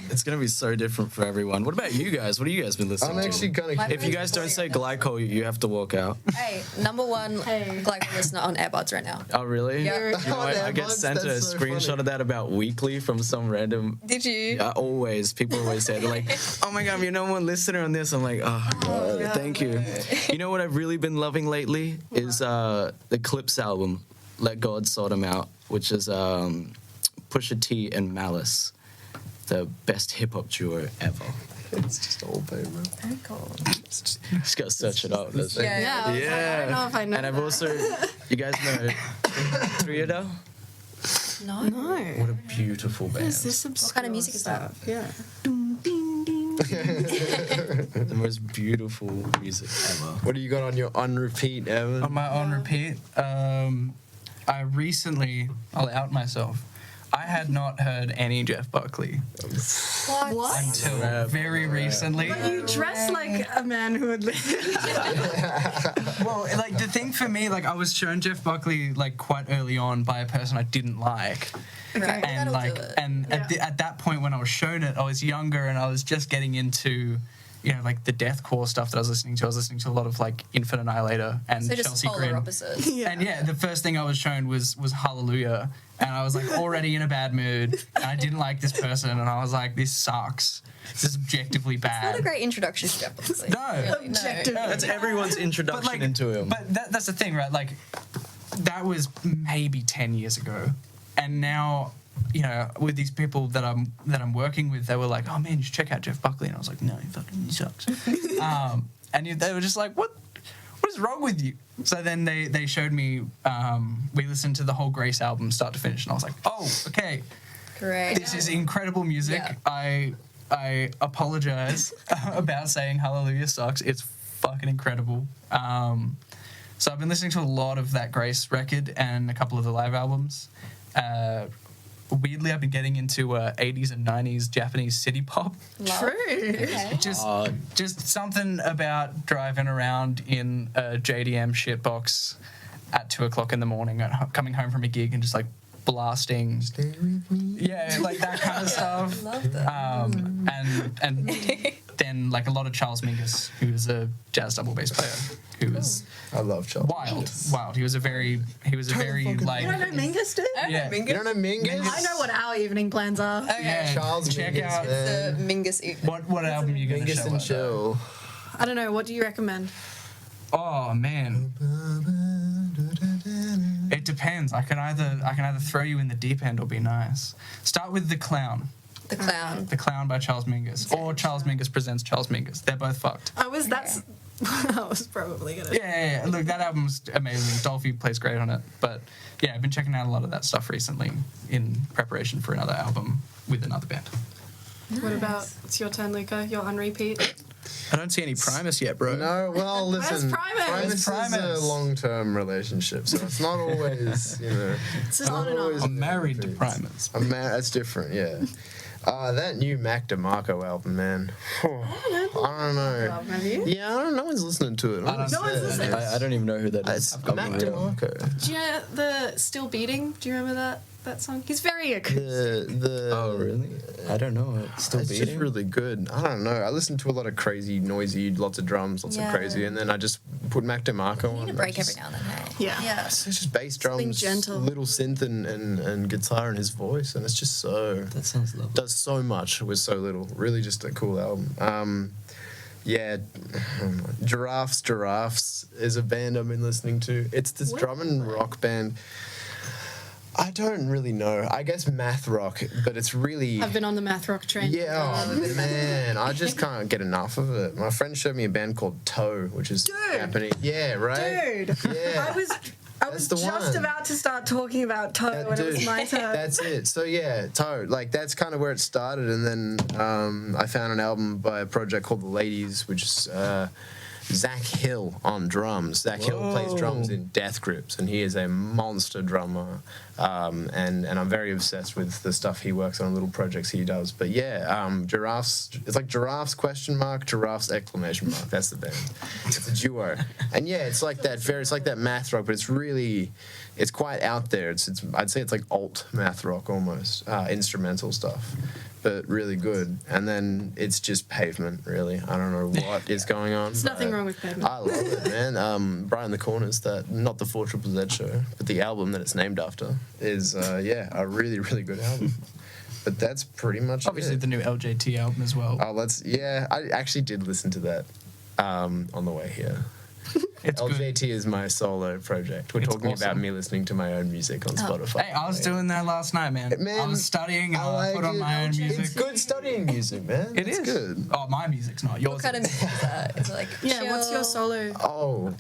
It's going to be so different for everyone. What about you guys? What have you guys been listening I'm to? actually kind of. If you guys don't say Glycol, you have to walk out. Hey, number one Glycol listener on AirBuds right now. Oh, really? Yeah. You know what? I get sent a That's so screenshot funny. of that about weekly from some random. Did you? Yeah, always. People always say, they're like, oh my god, you're number one listener on this. I'm like, oh, god, thank you. You know what I've really been loving lately is the Clips album, Let God Sort 'Em Out, which is Pusha T and Malice, the best hip hop duo ever. It's just all paper. Very cool. Just gotta search it up. That's it. Yeah. I was like, I don't know if I know. And I've that. also, you guys know Triada? No. What a beautiful band. Is this What kind of music is that? Yeah. The most beautiful music ever. What do you got on your on repeat, Evan? On my on repeat, I recently, I'll out myself, I had not heard any Jeff Buckley What? until very recently. But you dress like a man who would live. Well, like the thing for me, like I was shown Jeff Buckley like quite early on by a person I didn't like. Right. And That'll like, do it. and at that point when I was shown it, I was younger and I was just getting into, like the deathcore stuff that I was listening to. I was listening to a lot of like Infant Annihilator and So just Chelsea polar Grin. opposites. And the first thing I was shown was Hallelujah, and I was like already in a bad mood, and I didn't like this person, and I was like, this sucks. This is objectively bad. Not a great introduction to Jeff Buckley. No. Really, no. Objective. That's everyone's introduction into him. But that's the thing, right? Like, that was maybe 10 years ago, and now, with these people that I'm working with, they were like, "Oh man, you should check out Jeff Buckley," and I was like, "No, he sucks." And they were just like, "What is wrong with you?" So then they showed me. We listened to the whole Grace album, start to finish, and I was like, "Oh, okay, Great. this is incredible music." Yeah. I apologize about saying Hallelujah sucks. It's fucking incredible. So I've been listening to a lot of that Grace record and a couple of the live albums. weirdly, I've been getting into 80s and 90s Japanese city pop. True. Okay. Just something about driving around in a JDM shitbox at 2:00 in the morning, coming home from a gig and just like blasting. Stay with me. Yeah, like that kind of stuff. Love that. And then like a lot of Charles Mingus, who was a jazz double bass player, who was I love Charles. wild. He was a very like. You don't know Mingus, dude? Yeah. You don't know Mingus? I know what our evening plans are. Okay. Yeah, Charles check Mingus, out The Mingus evening. what album you gonna Mingus show and us? Chill. I don't know. What do you recommend? Oh man, it depends. I can either throw you in the deep end or be nice. Start with The Clown. The Clown. The Clown by Charles Mingus, or Charles Mingus presents Charles Mingus. They're both fucked. I was probably gonna. Yeah. Look, that album's amazing. Dolphy plays great on it. But yeah, I've been checking out a lot of that stuff recently in preparation for another album with another band. What about, it's your turn, Luca? You're on repeat. I don't see any Primus yet, bro. No, well, listen. Primus? Primus is a long-term relationship, so it's not always, It's an on and off. I'm married to Primus. That's different, yeah. That new Mac DeMarco album, man. I don't know. Have you? Yeah, I don't know. No one's listening to it. No one's listening. I don't even know who that is. It's Mac DeMarco. Do you know the Still Beating? Do you remember that song? He's very acoustic. Oh, really? I don't know it. Still It's beating? just really good. I don't know. I listen to a lot of crazy, noisy, lots of drums, lots of Yeah. crazy, and then I just put Mac DeMarco on. You need a and break just- every now and then, hey? Yeah. Yeah. It's just bass Something drums, gentle. little synth and guitar in his voice, and it's just so That sounds lovely. does so much with so little. Really, just a cool album. Yeah, Giraffes is a band I've been listening to. It's this drum and rock band. I don't really know. I guess math rock, but it's really. I've been on the math rock train. Yeah, oh, man, I just can't get enough of it. My friend showed me a band called Toe, which is Japanese. Yeah, right. Dude, Yeah. I was the just one. about to start talking about Toe when it was Dude, my turn. That's it. So yeah, Toe. Like that's kind of where it started, and then I found an album by a project called The Ladies, which is Zach Hill on drums. Zach Hill plays drums in Death Grips, and he is a monster drummer. And I'm very obsessed with the stuff he works on, little projects he does. But yeah, Giraffes. It's like Giraffes ? Giraffes ! That's the band. It's a duo. And yeah, it's like that. It's like that math rock, but it's quite out there. I'd say it's like alt math rock almost, instrumental stuff, but really good. And then it's just Pavement, really. I don't know what is going on. There's nothing wrong with Pavement. I love it, man. Brian the Corners, not the 4ZZZ show, but the album that it's named after is, a really, really good album. But that's pretty much Obviously, it. the new LJT album as well. I actually did listen to that on the way here. It's good. LJT is my solo project. We're It's talking about awesome. me listening to my own music on Spotify. Hey, I was doing that last night, man. I was studying. I put on my own music. It's good studying music, man. It It's is good. Oh, my music's not. Yours. What kind of is. music is that? It's like Yeah, what's your chill? solo?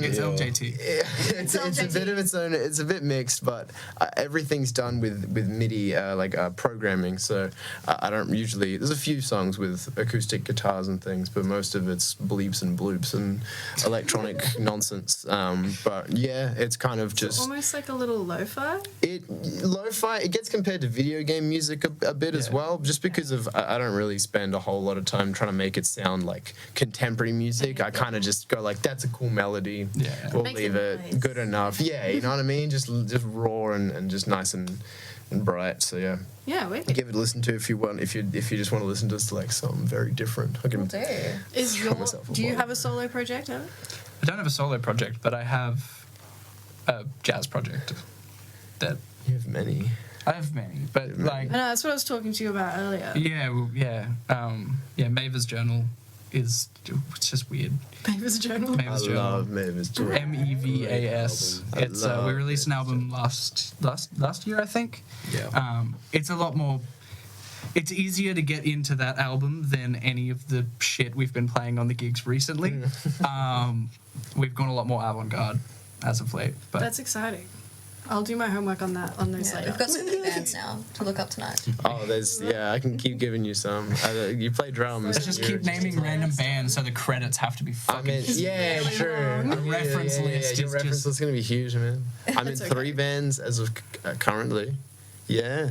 It's LJT. It's a bit of its own. It's a bit mixed, but everything's done with MIDI programming. So I don't usually. There's a few songs with acoustic guitars and things, but most of it's bleeps and bloops and electronic nonsense. But yeah, it's kind of just Almost like a little lo-fi? lo-fi. It gets compared to video game music a bit as well, just because of I don't really spend a whole lot of time trying to make it sound like contemporary music. I kind of just go like, that's a cool melody. Yeah. We'll Makes leave it it nice. good enough. Yeah, you know what I mean? Just raw and just nice and bright. So yeah, Yeah, wait. give it a listen to if you want. If you just want to listen to like something very different. I can. Will do. Do you have a solo project, Evan? I don't have a solo project, but I have a jazz project. That You have many. I have many, but like I know, that's what I was talking to you about earlier. Mavis Journal is it's just weird. Mavis Journal. I Mavis Journal. love Mavis Journal. MEVAS. I It's love we released an Mavis. album last year, I think. Yeah. It's a lot more. It's easier to get into that album than any of the shit we've been playing on the gigs recently. We've gone a lot more avant-garde as of late. But That's exciting. I'll do my homework on those Yeah, later. we've got so many bands now to look up tonight. Oh, I can keep giving you some. You play drums. let's just keep naming random bands so the credits have to be I fucking. mean, yeah, true. A reference list Your is reference just- list is going to be huge, man. I'm in It's 3 okay. bands as of currently. Yeah.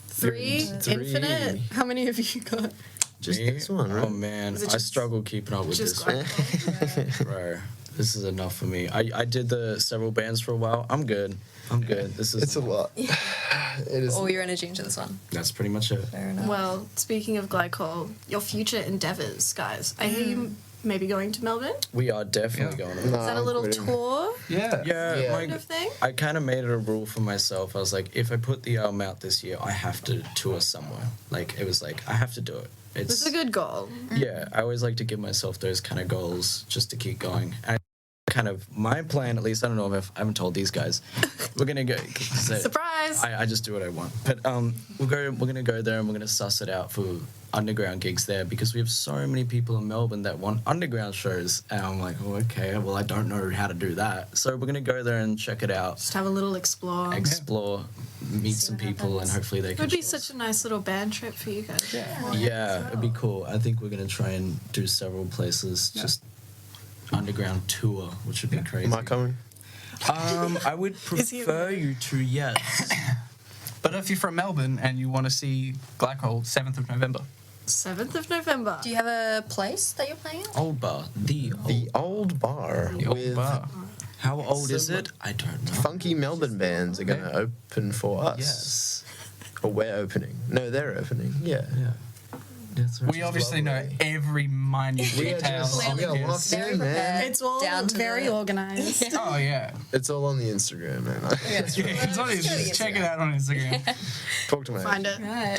Three, Three. infinite. How many have you got? Just Me? this one, right? Oh man, Is it I just- struggle keeping up with Just this. Bro, this is enough for me. I did the several bands for a while. I'm good. This is It's a lot. It is. All your energy into this one. That's pretty much it. Fair enough. Well, speaking of Glycol, your future endeavours, guys. I hear you maybe going to Melbourne. We are definitely going on. No, Is that a I'm little quitting. tour Yeah, Yeah. kind of thing? I kind of made it a rule for myself. I was like, if I put the album out this year, I have to tour somewhere. Like, it was like, I have to do it. This is a good goal. Yeah, I always like to give myself those kind of goals just to keep going. And kind of my plan, at least, I don't know if I haven't told these guys, we're gonna go. Surprise! I just do what I want. But we're gonna go there and we're gonna suss it out for underground gigs there because we have so many people in Melbourne that want underground shows. And I'm like, oh, okay, well, I don't know how to do that. So we're gonna go there and check it out, Just have a little explore. explore, meet See some what people, and happens. hopefully they It can. would be show us. such a nice little band trip for you guys. Yeah, it'd be cool. I think we're gonna try and do several places, just underground tour, which would be crazy. Am I coming? I would prefer you to, yes. But if you're from Melbourne and you want to see Glycol, 7th of November. 7th of November. Do you have a place that you're playing at? Old bar, the Old bar The old with bar. How old is Some it? I don't know. funky Melbourne bands are going to open for us. Yes. Or we're opening. No, they're opening. Yeah. Yeah. That's right. We obviously know lovely. every minute We are detail just- of we are this. locked Very in, man. prepared. It's all Down to very the- organised. Oh, yeah. It's all on the Instagram, man. It's on Just check it out on Instagram. Talk to me. Find it. Right.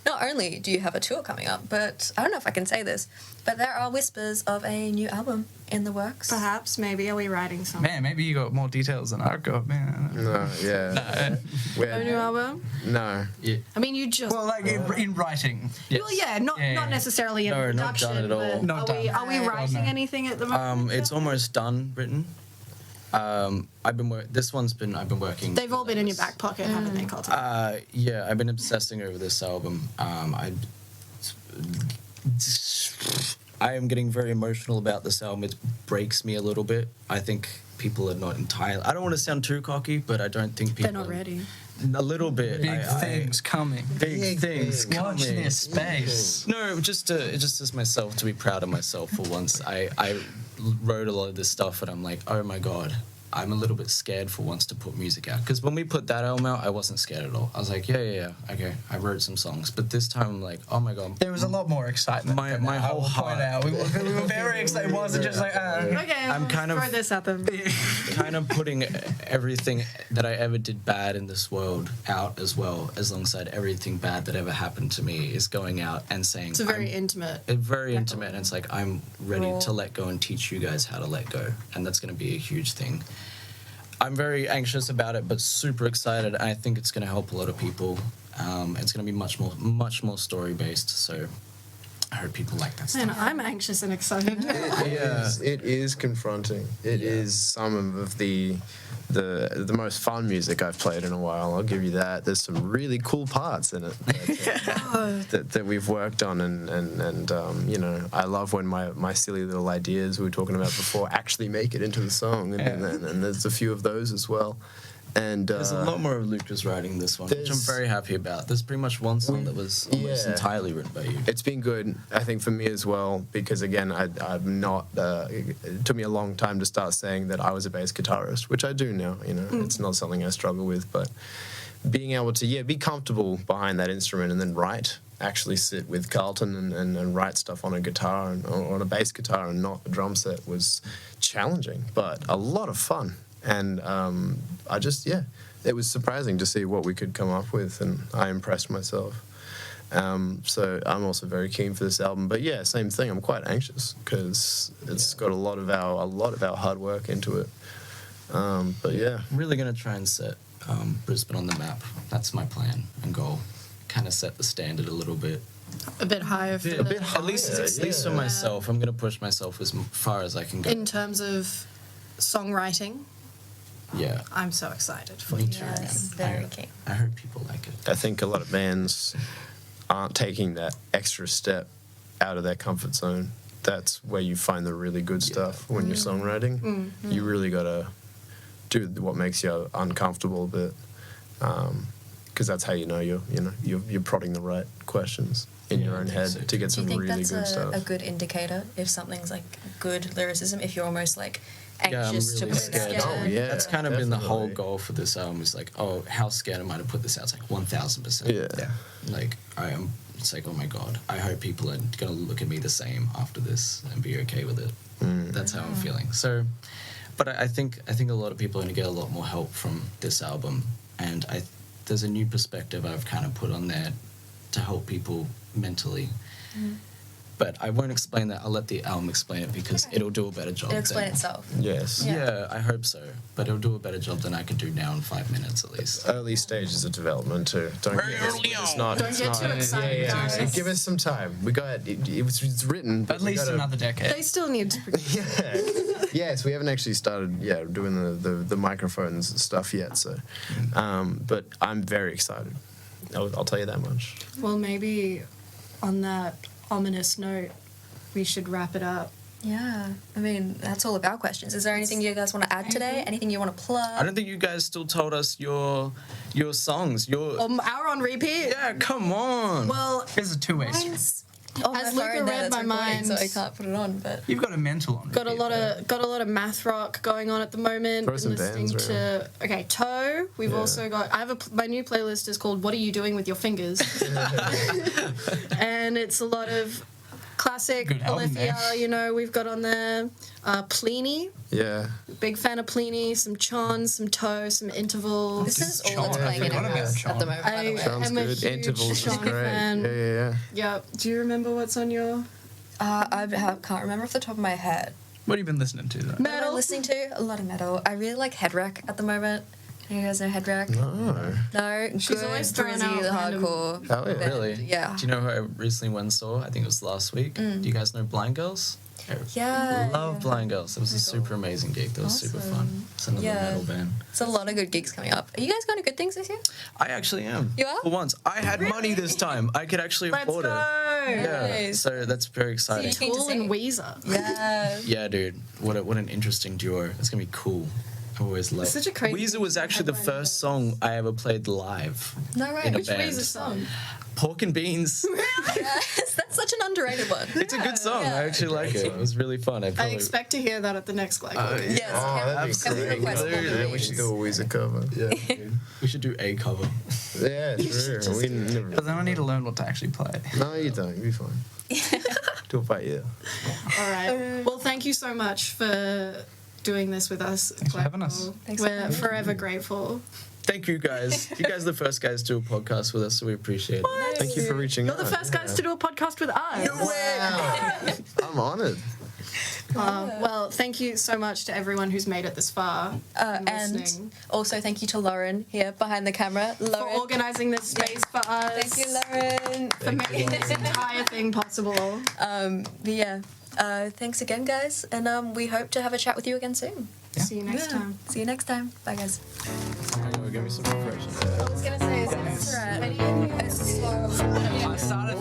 Not only do you have a tour coming up, but I don't know if I can say this, but there are whispers of a new album in the works. Perhaps, maybe. Are we writing something? Man, maybe you got more details than I've got, man. No, yeah. A new album? No. I mean, you just. Well, like in writing. Yes. Well, yeah, not Yeah. necessarily in No, not production. done at all. but Not are we, done. are we writing anything at the moment? It's almost done written. I've been I've been working. They've all been in your back pocket, haven't they, Colton? Yeah, I've been obsessing over this album. I am getting very emotional about this album. It breaks me a little bit. I think people are not entirely. I don't want to sound too cocky, but I don't think people. They're not ready. A little bit. Big things coming. Big things coming. Watch this space. No, just as myself to be proud of myself for once. I wrote a lot of this stuff and I'm like, oh my god, I'm a little bit scared for once to put music out. Because when we put that album out, I wasn't scared at all. I was like, yeah, okay, I wrote some songs. But this time I'm like, oh my god. There was a lot more excitement. My than that, I whole will point heart. out. We were very excited. It wasn't just like, Okay, I'm kind of- throw this at them. Kind of putting everything that I ever did bad in this world out as well, as alongside everything bad that ever happened to me is going out and saying It's a very I'm- intimate. very intimate, and it's like I'm ready Raw. to let go and teach you guys how to let go, and that's going to be a huge thing. I'm very anxious about it, but super excited. I think it's going to help a lot of people. It's going to be much more story based. So I hope people like that stuff. Man, I'm anxious and excited. It is confronting. It is some of the most fun music I've played in a while. I'll give you that. There's some really cool parts in it that we've worked on, and you know, I love when my silly little ideas we were talking about before actually make it into the song, and there's a few of those as well. And There's a lot more of Lucas writing this one, which I'm there's- very happy about. There's pretty much one song that was almost Yeah. entirely written by you. It's been good, I think, for me as well, because again, I'm not. It took me a long time to start saying that I was a bass guitarist, which I do now. You know, it's not something I struggle with, but being able to be comfortable behind that instrument and then actually sit with Carlton and write stuff on a guitar or on a bass guitar and not a drum set was challenging, but a lot of fun. And it was surprising to see what we could come up with, and I impressed myself. So I'm also very keen for this album. But yeah, same thing. I'm quite anxious because it's got a lot of our hard work into it. But yeah, I'm really going to try and set Brisbane on the map. That's my plan and goal. Kind of set the standard a little bit. A bit higher for A bit at least for yeah. myself. I'm going to push myself as far as I can go. in terms of songwriting. Yeah. I'm so excited for Me you too, guys. Very man. keen. I hope people like it. I think a lot of bands aren't taking that extra step out of their comfort zone. That's where you find the really good stuff when you're songwriting. You really got to do what makes you uncomfortable, but because that's how you're prodding the right questions in your own head so. to get Do some you think really that's good stuff. a good indicator if something's like good lyricism? If you're almost like anxious really to put scared. it Oh, yeah. That's kind of been the whole definitely. goal for this album. Is like, oh, how scared am I to put this out? It's like 1,000%. Yeah. Like I am. It's like, oh my god. I hope people are gonna look at me the same after this and be okay with it. That's how I'm feeling. So, but I think a lot of people are gonna get a lot more help from this album, and there's a new perspective I've kind of put on there to help people mentally. But I won't explain that. I'll let the album explain it because it'll do a better job. It'll explain than- itself. Yes. Yeah, I hope so. But it'll do a better job than I could do now in 5 minutes at least. Early stages of development too. Don't Don't get too excited, guys. Give us some time. We got it's written. But At least another decade. They still need to produce. Yeah. Yes, we haven't actually started doing the microphones and stuff yet. So, but I'm very excited. I'll tell you that much. Well, maybe on that ominous note, we should wrap it up. Yeah. I mean, that's all about questions. Is there anything you guys want to add today? Anything you want to plug? I don't think you guys still told us your songs. Your Hour on repeat. yeah, come on. Well, Here's a two-way street. Mine's on As my Luca phone there read that's my recording, mind- so I can't put it on. But You've got a mental on. got a repeat, lot of math rock going on at the moment. Throw Been some listening bands, to Toe. We've Yeah. also got. My new playlist is called "What Are You Doing with Your Fingers," and it's a lot of classic Good album Alethea. We've got on there Pliny. Yeah. Big fan of Pliny. Some Chon, some Toe, some Intervals. this is all Chon, that's I playing in forgot our about house Chon. at the moment, by the way. Sounds I'm a good. huge Intervals is Chon great. fan. Yeah. Yep. Do you remember what's on your Can't remember off the top of my head. What have you been listening to though? What am I metal? listening to? A lot of metal. I really like Headwreck at the moment. You guys know Headwreck? No. No, She's good, always throwing Brizzy, out random- hardcore. Oh, yeah. band. Really? Yeah. Do you know who I recently went and saw? I think it was last week. Do you guys know Blind Girls? Yeah. Love Blind Girls. It was a super amazing gig. That was super fun. Awesome. It's another Yeah. metal band. It's a lot of good gigs coming up. Are you guys going to good things this year? I actually am. You are? For once. I had money this time. I could actually Let's afford go. it. Yeah. Nice. So that's very exciting. So you- Tool and Weezer. Yeah. Yeah, dude. What an interesting duo. It's gonna be cool. I've always loved. It's such a crazy Weezer was actually the headline first event. song I ever played live. No way. In a Which band. Weezer song? Pork and Beans. Yes, that's such an underrated one. It's a good song. Yeah. I actually like it. It was really fun. I expect to hear that at the next Glycol. Yes. Oh, that'd be can we great. request all the Yeah, we names? should do a Weezer cover. Yeah, dude. We should do a cover. Yeah, true. We never. But then I need to learn what to actually play. No, you don't. You'll be fine. Do it by ear. All right. Well, thank you so much for doing this with us. Thanks for having us. Thanks for We're having forever grateful. Thank you guys. You guys are the first guys to do a podcast with us, so we appreciate it. Thank you for reaching You're out. the first guys to do a podcast with us. Wow. I'm honoured. Well, thank you so much to everyone who's made it this far and And listening. also thank you to Lauren here behind the camera. For Lauren. organising this space for us. Thank you, Lauren. For making this entire thing possible. But yeah, thanks again, guys. And we hope to have a chat with you again soon. Yeah. See you next time. See you next time. Bye, guys. Give me some refreshing. I was going to say, is this right? I started